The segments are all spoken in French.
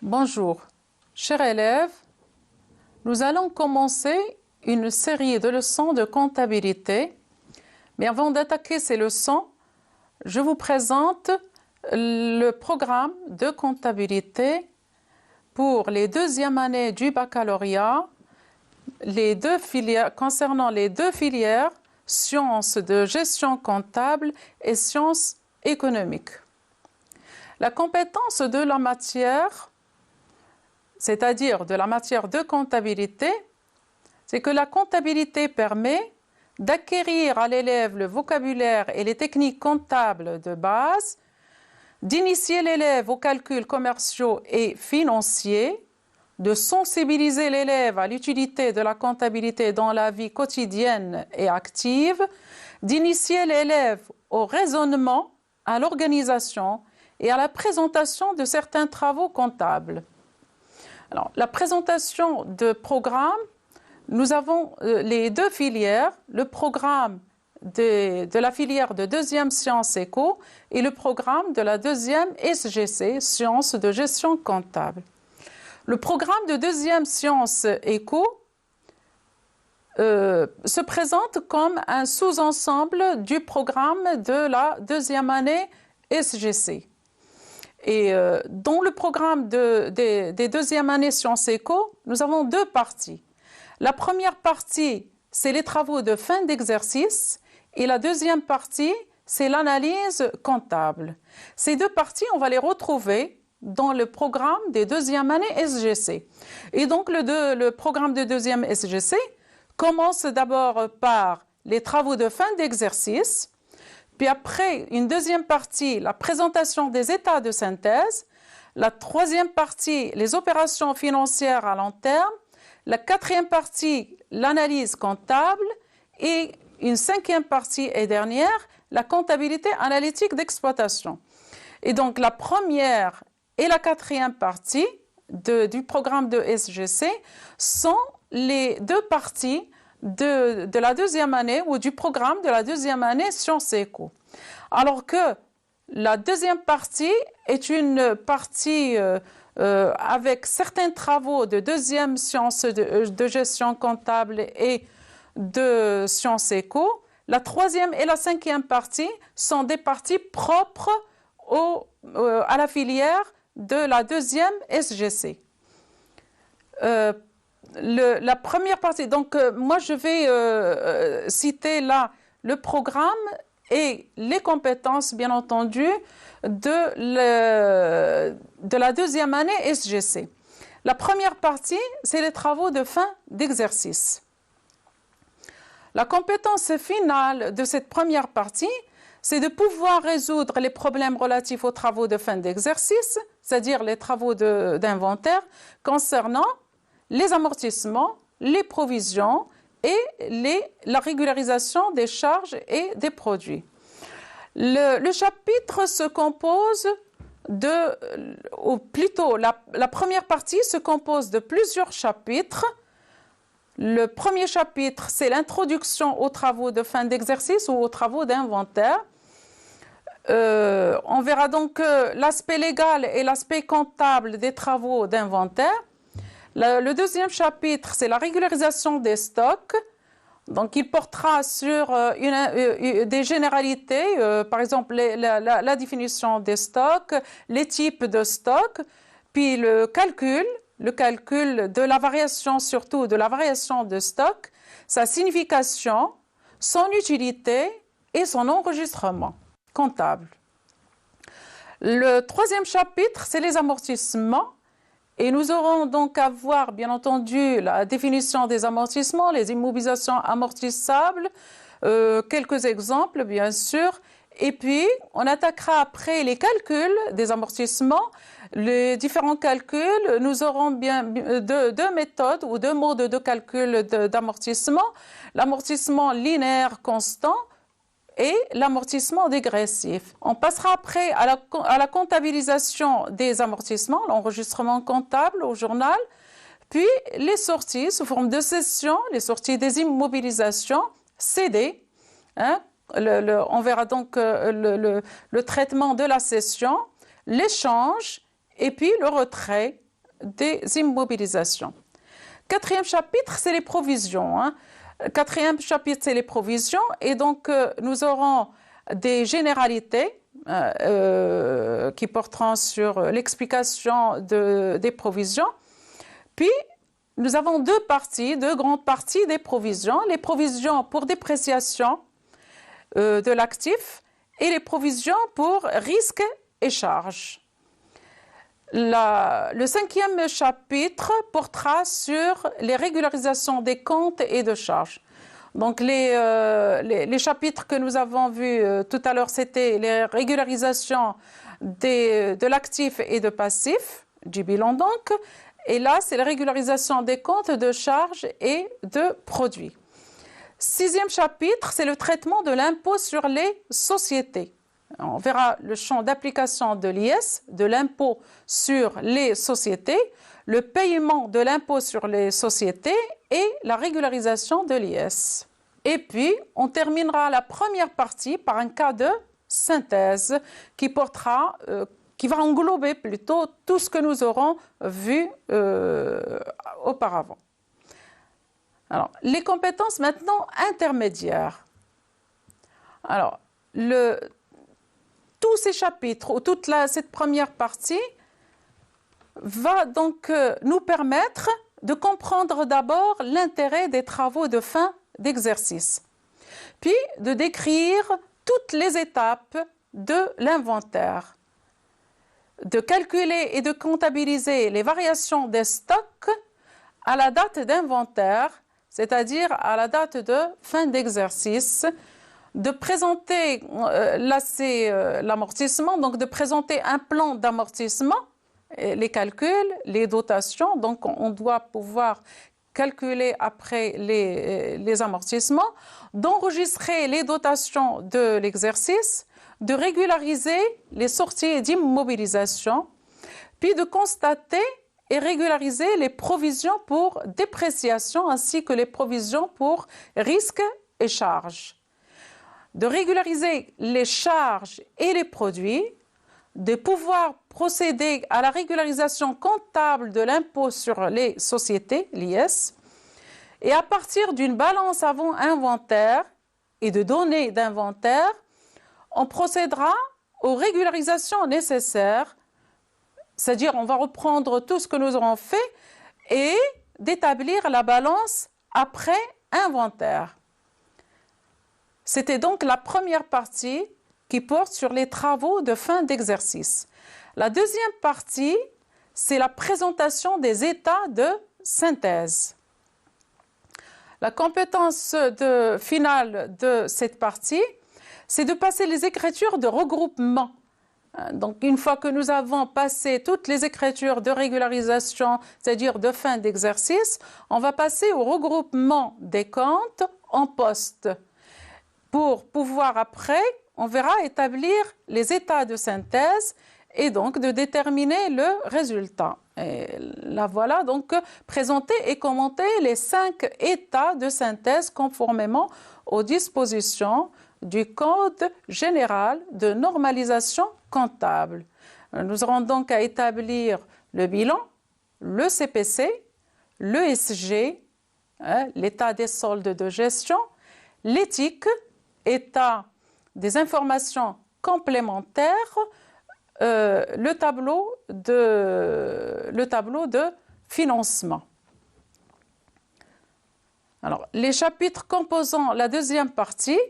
Bonjour, chers élèves, nous allons commencer une série de leçons de comptabilité. Mais avant d'attaquer ces leçons, je vous présente le programme de comptabilité pour les deuxièmes années du baccalauréat, concernant les deux filières, sciences de gestion comptable et sciences économiques. La compétence de la matière, c'est-à-dire de la matière de comptabilité, c'est que la comptabilité permet d'acquérir à l'élève le vocabulaire et les techniques comptables de base, d'initier l'élève aux calculs commerciaux et financiers, de sensibiliser l'élève à l'utilité de la comptabilité dans la vie quotidienne et active, d'initier l'élève au raisonnement, à l'organisation et à la présentation de certains travaux comptables. Alors, la présentation de programme, nous avons les deux filières, le programme de la filière de deuxième sciences éco et le programme de la deuxième SGC, sciences de gestion comptable. Le programme de deuxième sciences éco se présente comme un sous-ensemble du programme de la deuxième année SGC. Et dans le programme des deuxièmes années Sciences Éco, nous avons deux parties. La première partie, c'est les travaux de fin d'exercice et la deuxième partie, c'est l'analyse comptable. Ces deux parties, on va les retrouver dans le programme des deuxièmes années SGC. Et donc, le programme de deuxième SGC commence d'abord par les travaux de fin d'exercice. Puis après, une deuxième partie, la présentation des états de synthèse. La troisième partie, les opérations financières à long terme. La quatrième partie, l'analyse comptable. Et une cinquième partie et dernière, la comptabilité analytique d'exploitation. Et donc, la première et la quatrième partie du programme de SGC sont les deux parties de la deuxième année ou du programme de la deuxième année Sciences Éco. Alors que la deuxième partie est une partie avec certains travaux de deuxième sciences de gestion comptable et de Sciences Éco. La troisième et la cinquième partie sont des parties propres à la filière de la deuxième SGC. La première partie, donc moi je vais citer là le programme et les compétences, bien entendu, de la deuxième année SGC. La première partie, c'est les travaux de fin d'exercice. La compétence finale de cette première partie, c'est de pouvoir résoudre les problèmes relatifs aux travaux de fin d'exercice, c'est-à-dire les travaux d'inventaire concernant les amortissements, les provisions et la régularisation des charges et des produits. Le chapitre se compose ou plutôt la première partie se compose de plusieurs chapitres. Le premier chapitre, c'est l'introduction aux travaux de fin d'exercice ou aux travaux d'inventaire. On verra donc l'aspect légal et l'aspect comptable des travaux d'inventaire. Le deuxième chapitre, c'est la régularisation des stocks. Donc, il portera sur des généralités, par exemple la définition des stocks, les types de stocks, puis le calcul de la variation, surtout de la variation de stock, sa signification, son utilité et son enregistrement comptable. Le troisième chapitre, c'est les amortissements. Et nous aurons donc à voir, bien entendu, la définition des amortissements, les immobilisations amortissables, quelques exemples, bien sûr. Et puis, on attaquera après les calculs des amortissements. Les différents calculs, nous aurons bien deux méthodes ou deux modes de calcul d'amortissement. L'amortissement linéaire constant et l'amortissement dégressif. On passera après à la comptabilisation des amortissements, l'enregistrement comptable au journal, puis les sorties sous forme de cession, les sorties des immobilisations, CD. On verra donc le traitement de la cession, l'échange et puis le retrait des immobilisations. Quatrième chapitre, c'est les provisions. Quatrième chapitre, c'est les provisions. Et donc, nous aurons des généralités qui porteront sur l'explication des provisions. Puis, nous avons deux grandes parties des provisions. Les provisions pour dépréciation de l'actif et les provisions pour risques et charges. Le cinquième chapitre portera sur les régularisations des comptes et de charges. Donc les chapitres que nous avons vus tout à l'heure, c'était les régularisations de l'actif et de passif, du bilan donc. Et là, c'est la régularisation des comptes de charges et de produits. Sixième chapitre, c'est le traitement de l'impôt sur les sociétés. On verra le champ d'application de l'IS, de l'impôt sur les sociétés, le paiement de l'impôt sur les sociétés et la régularisation de l'IS. Et puis, on terminera la première partie par un cas de synthèse qui va englober plutôt tout ce que nous aurons vu auparavant. Alors, les compétences maintenant intermédiaires. Alors, tous ces chapitres ou toute cette première partie va donc nous permettre de comprendre d'abord l'intérêt des travaux de fin d'exercice, puis de décrire toutes les étapes de l'inventaire, de calculer et de comptabiliser les variations des stocks à la date d'inventaire, c'est-à-dire à la date de fin d'exercice, de présenter, là c'est l'amortissement, donc de présenter un plan d'amortissement, les calculs, les dotations, donc on doit pouvoir calculer après les amortissements, d'enregistrer les dotations de l'exercice, de régulariser les sorties d'immobilisation, puis de constater et régulariser les provisions pour dépréciation ainsi que les provisions pour risques et charges, de régulariser les charges et les produits, de pouvoir procéder à la régularisation comptable de l'impôt sur les sociétés, l'IS, et à partir d'une balance avant inventaire et de données d'inventaire, on procédera aux régularisations nécessaires, c'est-à-dire on va reprendre tout ce que nous aurons fait et d'établir la balance après inventaire. C'était donc la première partie qui porte sur les travaux de fin d'exercice. La deuxième partie, c'est la présentation des états de synthèse. La compétence finale de cette partie, c'est de passer les écritures de regroupement. Donc, une fois que nous avons passé toutes les écritures de régularisation, c'est-à-dire de fin d'exercice, on va passer au regroupement des comptes en poste pour pouvoir après, on verra, établir les états de synthèse et donc de déterminer le résultat. Et là, voilà donc présenter et commenter les 5 états de synthèse conformément aux dispositions du Code général de normalisation comptable. Nous aurons donc à établir le bilan, le CPC, le SG, l'état des soldes de gestion, l'éthique, état des informations complémentaires, le tableau de financement. Alors, les chapitres composant la deuxième partie.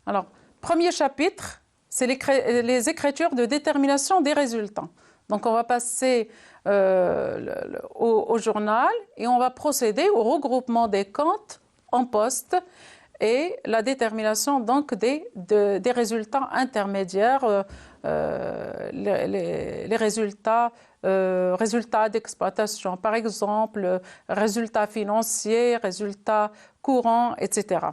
Alors, premier chapitre, c'est les écritures de détermination des résultats. Donc, on va passer au journal et on va procéder au regroupement des comptes en poste et la détermination donc des résultats intermédiaires, les résultats d'exploitation, par exemple, résultats financiers, résultats courants, etc.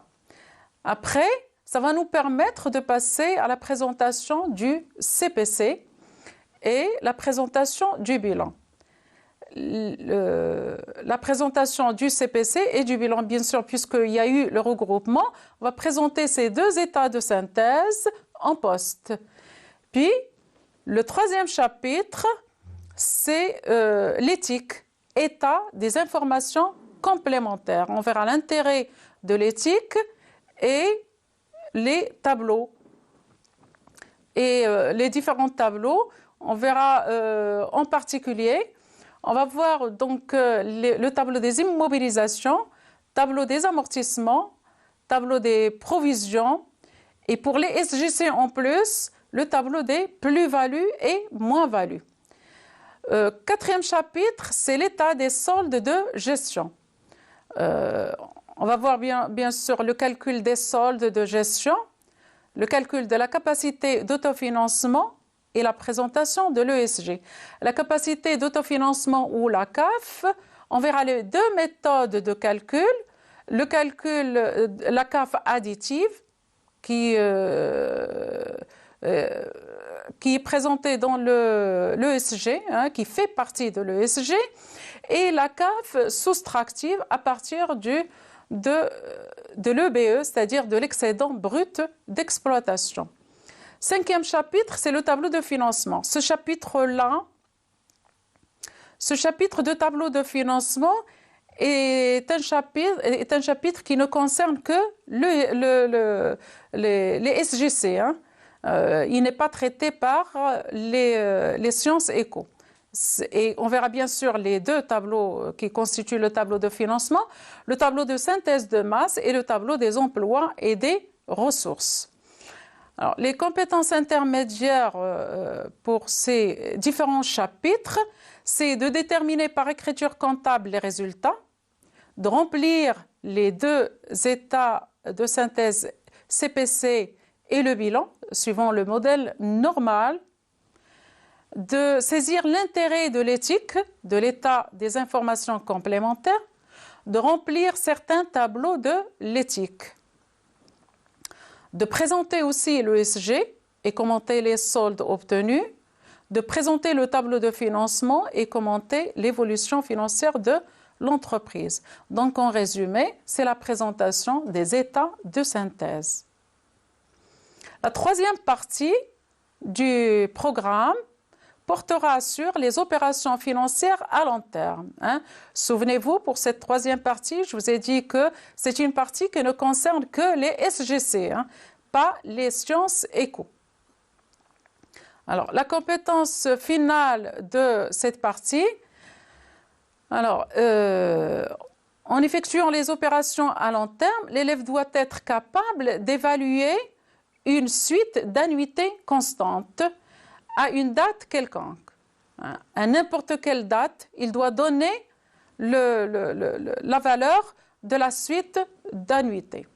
Après, ça va nous permettre de passer à la présentation du CPC et la présentation du bilan. La présentation du CPC et du bilan, bien sûr, puisqu'il y a eu le regroupement, on va présenter ces deux états de synthèse en poste. Puis, le troisième chapitre, c'est l'éthique, état des informations complémentaires. On verra l'intérêt de l'éthique et les tableaux. Et les différents tableaux, on verra en particulier, on va voir donc le tableau des immobilisations, tableau des amortissements, tableau des provisions, et pour les SGC en plus, le tableau des plus-values et moins-values. Quatrième chapitre, c'est l'état des soldes de gestion. On va voir bien sûr le calcul des soldes de gestion, le calcul de la capacité d'autofinancement et la présentation de l'ESG. La capacité d'autofinancement ou la CAF, on verra les deux méthodes de calcul. Le calcul, la CAF additive, qui est présentée dans l'ESG, qui fait partie de l'ESG, et la CAF soustractive à partir de l'EBE, c'est-à-dire de l'excédent brut d'exploitation. Cinquième chapitre, c'est le tableau de financement. Ce chapitre de tableau de financement est un chapitre qui ne concerne que les SGC. Il n'est pas traité par les sciences éco. Et on verra bien sûr les deux tableaux qui constituent le tableau de financement, le tableau de synthèse de masse et le tableau des emplois et des ressources. Alors, les compétences intermédiaires pour ces différents chapitres, c'est de déterminer par écriture comptable les résultats, de remplir les deux états de synthèse CPC et le bilan, suivant le modèle normal, de saisir l'intérêt de l'éthique, de l'état des informations complémentaires, de remplir certains tableaux de l'éthique, de présenter aussi l'ESG et commenter les soldes obtenus, de présenter le tableau de financement et commenter l'évolution financière de l'entreprise. Donc, en résumé, c'est la présentation des états de synthèse. La troisième partie du programme portera sur les opérations financières à long terme. Souvenez-vous, pour cette troisième partie, je vous ai dit que c'est une partie qui ne concerne que les SGC, pas les sciences éco. Alors, la compétence finale de cette partie, alors, en effectuant les opérations à long terme, l'élève doit être capable d'évaluer une suite d'annuités constantes à une date quelconque. À n'importe quelle date, il doit donner la valeur de la suite d'annuités.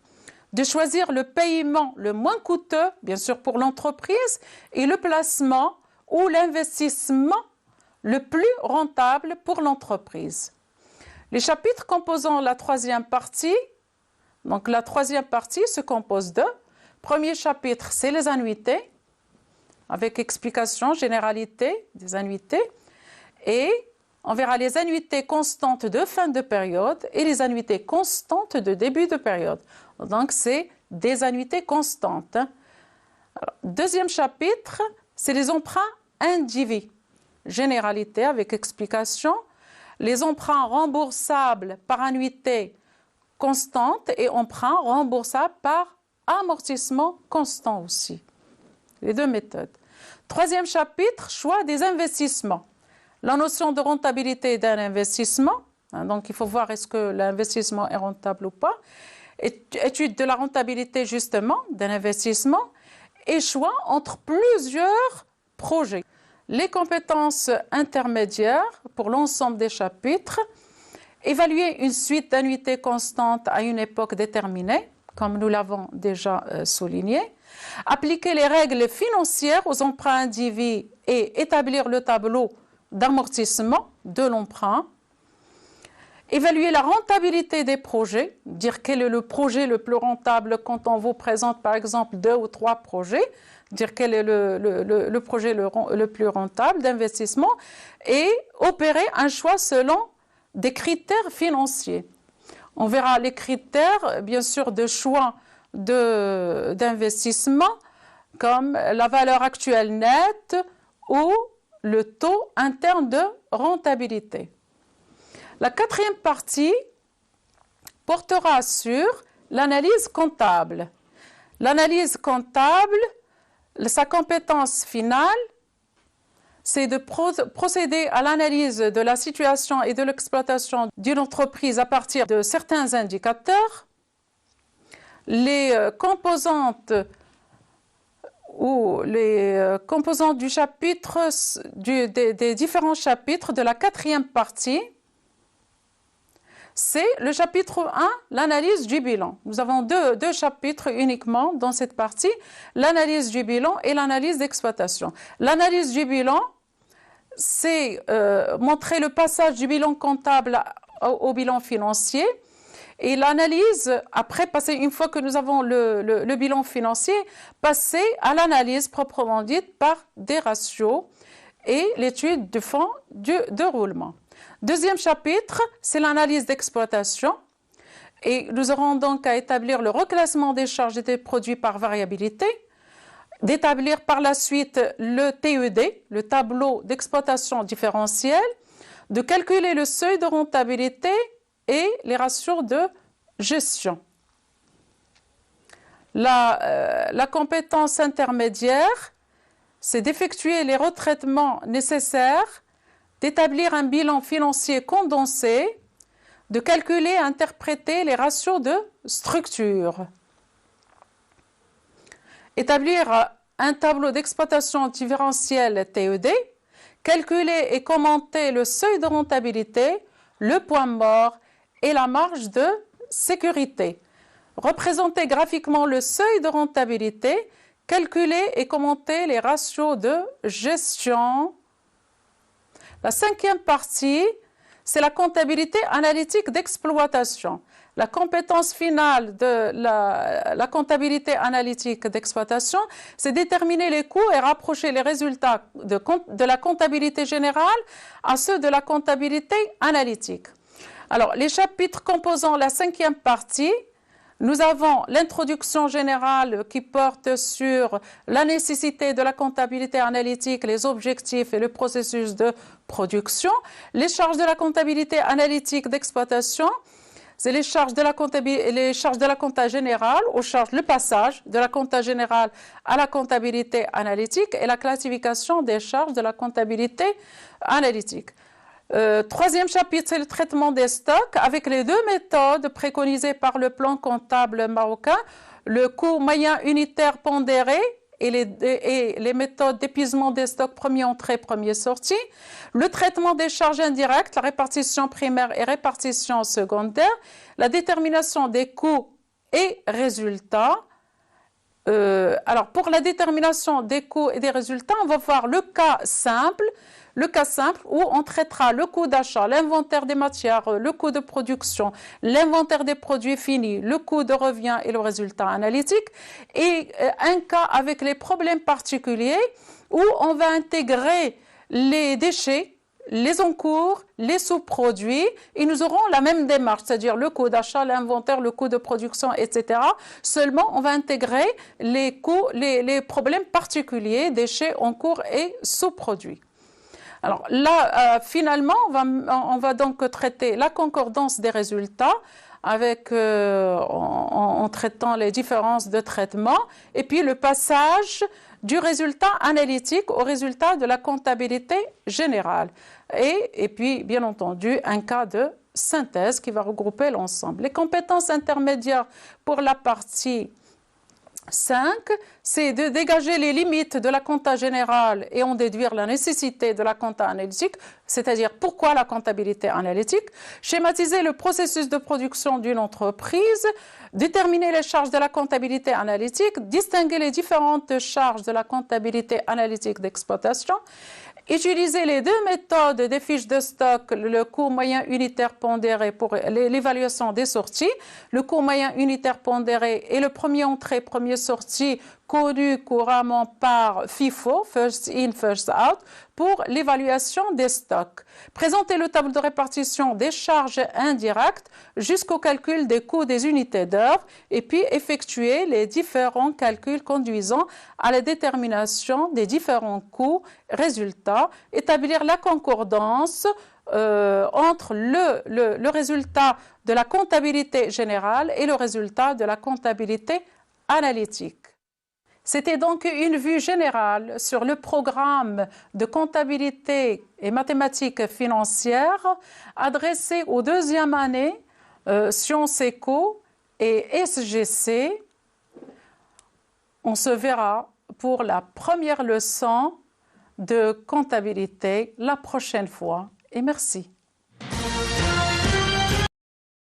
De choisir le paiement le moins coûteux, bien sûr pour l'entreprise, et le placement ou l'investissement le plus rentable pour l'entreprise. Les chapitres composant la troisième partie, donc la troisième partie se compose de, premier chapitre, c'est les annuités, avec explication, généralité des annuités, et on verra les annuités constantes de fin de période et les annuités constantes de début de période. Donc, c'est des annuités constantes. Alors, deuxième chapitre, c'est les emprunts indivis. Généralité avec explication. Les emprunts remboursables par annuité constante et emprunts remboursables par amortissement constant aussi. Les deux méthodes. Troisième chapitre, choix des investissements. La notion de rentabilité d'un investissement. Donc, il faut voir est-ce que l'investissement est rentable ou pas. Étude de la rentabilité justement d'un investissement et choix entre plusieurs projets. Les compétences intermédiaires pour l'ensemble des chapitres, évaluer une suite d'annuités constantes à une époque déterminée, comme nous l'avons déjà souligné, appliquer les règles financières aux emprunts indivis et établir le tableau d'amortissement de l'emprunt, évaluer la rentabilité des projets, dire quel est le projet le plus rentable quand on vous présente par exemple 2 ou 3 projets, dire quel est le projet le plus rentable d'investissement et opérer un choix selon des critères financiers. On verra les critères, bien sûr, de choix d'investissement comme la valeur actuelle nette ou le taux interne de rentabilité. La quatrième partie portera sur l'analyse comptable. L'analyse comptable, sa compétence finale, c'est de procéder à l'analyse de la situation et de l'exploitation d'une entreprise à partir de certains indicateurs. Les composantes ou les composantes du chapitre, des différents chapitres de la quatrième partie, c'est le chapitre 1, l'analyse du bilan. Nous avons deux chapitres uniquement dans cette partie, l'analyse du bilan et l'analyse d'exploitation. L'analyse du bilan, c'est montrer le passage du bilan comptable au bilan financier. Et l'analyse, après, une fois que nous avons le bilan financier, passer à l'analyse proprement dite par des ratios et l'étude du fonds de roulement. Deuxième chapitre, c'est l'analyse d'exploitation. Et nous aurons donc à établir le reclassement des charges et des produits par variabilité, d'établir par la suite le TED, le tableau d'exploitation différentielle, de calculer le seuil de rentabilité et les ratios de gestion. La compétence intermédiaire, c'est d'effectuer les retraitements nécessaires, d'établir un bilan financier condensé, de calculer et interpréter les ratios de structure. Établir un tableau d'exploitation différentielle TED, calculer et commenter le seuil de rentabilité, le point mort et la marge de sécurité. Représenter graphiquement le seuil de rentabilité, calculer et commenter les ratios de gestion. La cinquième partie, c'est la comptabilité analytique d'exploitation. La compétence finale de la comptabilité analytique d'exploitation, c'est déterminer les coûts et rapprocher les résultats de la comptabilité générale à ceux de la comptabilité analytique. Alors, les chapitres composant la cinquième partie, nous avons l'introduction générale qui porte sur la nécessité de la comptabilité analytique, les objectifs et le processus de production. Les charges de la comptabilité analytique d'exploitation, c'est les charges de la compta générale, le passage de la compta générale à la comptabilité analytique et la classification des charges de la comptabilité analytique. Troisième chapitre, c'est le traitement des stocks avec les deux méthodes préconisées par le plan comptable marocain, le coût moyen unitaire pondéré et les méthodes d'épuisement des stocks premier entrée, premier sortie, le traitement des charges indirectes, la répartition primaire et répartition secondaire, la détermination des coûts et résultats. Alors, pour la détermination des coûts et des résultats, on va voir le cas simple où on traitera le coût d'achat, l'inventaire des matières, le coût de production, l'inventaire des produits finis, le coût de revient et le résultat analytique, et un cas avec les problèmes particuliers où on va intégrer les déchets, les encours, les sous-produits, et nous aurons la même démarche, c'est-à-dire le coût d'achat, l'inventaire, le coût de production, etc. Seulement, on va intégrer les coûts, les problèmes particuliers, déchets, encours et sous-produits. Alors là, finalement, on va donc traiter la concordance des résultats en traitant les différences de traitement et puis le passage du résultat analytique au résultat de la comptabilité générale. Et puis, bien entendu, un cas de synthèse qui va regrouper l'ensemble. Les compétences intermédiaires pour la partie 5, c'est de dégager les limites de la compta générale et en déduire la nécessité de la compta analytique, c'est-à-dire pourquoi la comptabilité analytique, schématiser le processus de production d'une entreprise, déterminer les charges de la comptabilité analytique, distinguer les différentes charges de la comptabilité analytique d'exploitation, utiliser les deux méthodes des fiches de stock, le coût moyen unitaire pondéré pour l'évaluation des sorties, le coût moyen unitaire pondéré et le premier entrée, premier sortie connu couramment par FIFO, First In, First Out, pour l'évaluation des stocks. Présenter le tableau de répartition des charges indirectes jusqu'au calcul des coûts des unités d'œuvre et puis effectuer les différents calculs conduisant à la détermination des différents coûts, résultats, établir la concordance entre le résultat de la comptabilité générale et le résultat de la comptabilité analytique. C'était donc une vue générale sur le programme de comptabilité et mathématiques financières adressé aux deuxième année Sciences Éco et SGC. On se verra pour la première leçon de comptabilité la prochaine fois et merci.